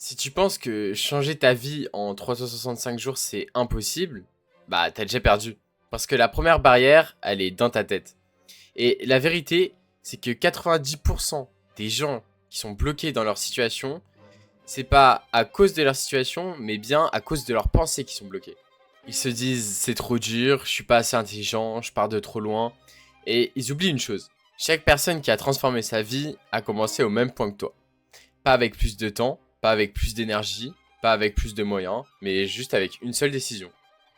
Si tu penses que changer ta vie en 365 jours c'est impossible, bah t'as déjà perdu. Parce que la première barrière, elle est dans ta tête. Et la vérité, c'est que 90% des gens qui sont bloqués dans leur situation, c'est pas à cause de leur situation, mais bien à cause de leurs pensées qui sont bloquées. Ils se disent c'est trop dur, je suis pas assez intelligent, je pars de trop loin. Et ils oublient une chose. Chaque personne qui a transformé sa vie a commencé au même point que toi. Pas avec plus de temps, pas avec plus d'énergie, pas avec plus de moyens, mais juste avec une seule décision.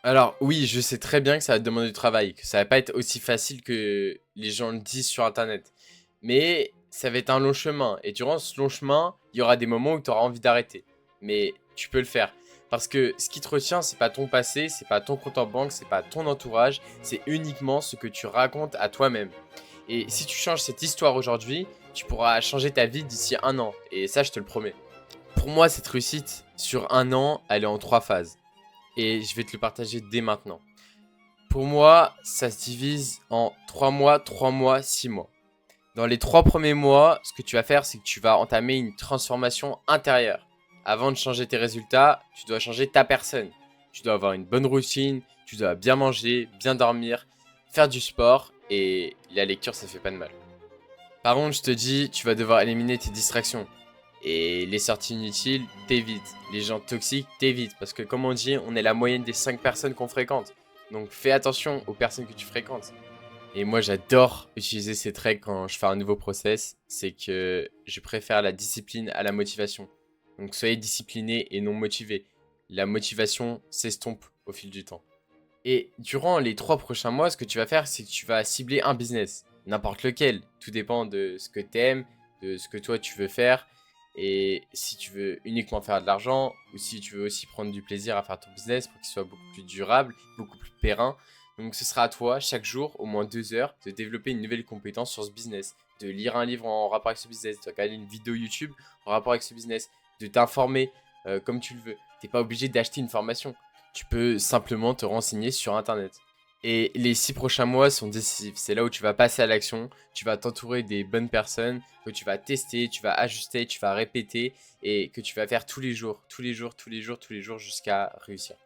Alors oui, je sais très bien que ça va te demander du travail, que ça va pas être aussi facile que les gens le disent sur internet. Mais ça va être un long chemin, et durant ce long chemin, il y aura des moments où tu auras envie d'arrêter. Mais tu peux le faire. Parce que ce qui te retient, c'est pas ton passé, c'est pas ton compte en banque, c'est pas ton entourage, c'est uniquement ce que tu racontes à toi-même. Et si tu changes cette histoire aujourd'hui, tu pourras changer ta vie d'ici un an. Et ça, je te le promets. Pour moi, cette réussite, sur un an, elle est en trois phases. Et je vais te le partager dès maintenant. Pour moi, ça se divise en 3 mois, 6 mois. Dans les 3 premiers mois, ce que tu vas faire, c'est que tu vas entamer une transformation intérieure. Avant de changer tes résultats, tu dois changer ta personne. Tu dois avoir une bonne routine, tu dois bien manger, bien dormir, faire du sport et la lecture, ça fait pas de mal. Par contre, je te dis, tu vas devoir éliminer tes distractions. Et les sorties inutiles, t'évites. Les gens toxiques, t'évites. Parce que comme on dit, on est la moyenne des 5 personnes qu'on fréquente. Donc fais attention aux personnes que tu fréquentes. Et moi, j'adore utiliser ces traits quand je fais un nouveau process. C'est que je préfère la discipline à la motivation. Donc soyez discipliné et non motivé. La motivation s'estompe au fil du temps. Et durant les 3 prochains mois, ce que tu vas faire, c'est que tu vas cibler un business. N'importe lequel. Tout dépend de ce que tu aimes, de ce que toi tu veux faire. Et si tu veux uniquement faire de l'argent, ou si tu veux aussi prendre du plaisir à faire ton business pour qu'il soit beaucoup plus durable, beaucoup plus périn. Donc ce sera à toi, chaque jour, au moins 2 heures, de développer une nouvelle compétence sur ce business. De lire un livre en rapport avec ce business, de regarder une vidéo YouTube en rapport avec ce business, de t'informer comme tu le veux. T'es pas obligé d'acheter une formation. Tu peux simplement te renseigner sur internet. Et les 6 prochains mois sont décisifs. C'est là où tu vas passer à l'action, tu vas t'entourer des bonnes personnes, que tu vas tester, tu vas ajuster, tu vas répéter et que tu vas faire tous les jours, tous les jours, tous les jours, tous les jours jusqu'à réussir.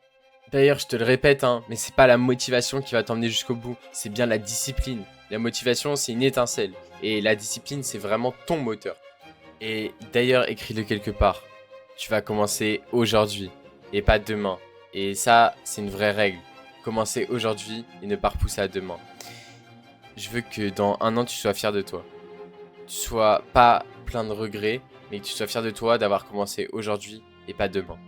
D'ailleurs, je te le répète, hein, mais c'est pas la motivation qui va t'emmener jusqu'au bout, c'est bien la discipline. La motivation, c'est une étincelle et la discipline, c'est vraiment ton moteur. Et d'ailleurs, écris-le quelque part. Tu vas commencer aujourd'hui et pas demain. Et ça, c'est une vraie règle. Commencer aujourd'hui et ne pas repousser à demain. Je veux que dans un an, tu sois fier de toi. Tu sois pas plein de regrets, mais que tu sois fier de toi d'avoir commencé aujourd'hui et pas demain.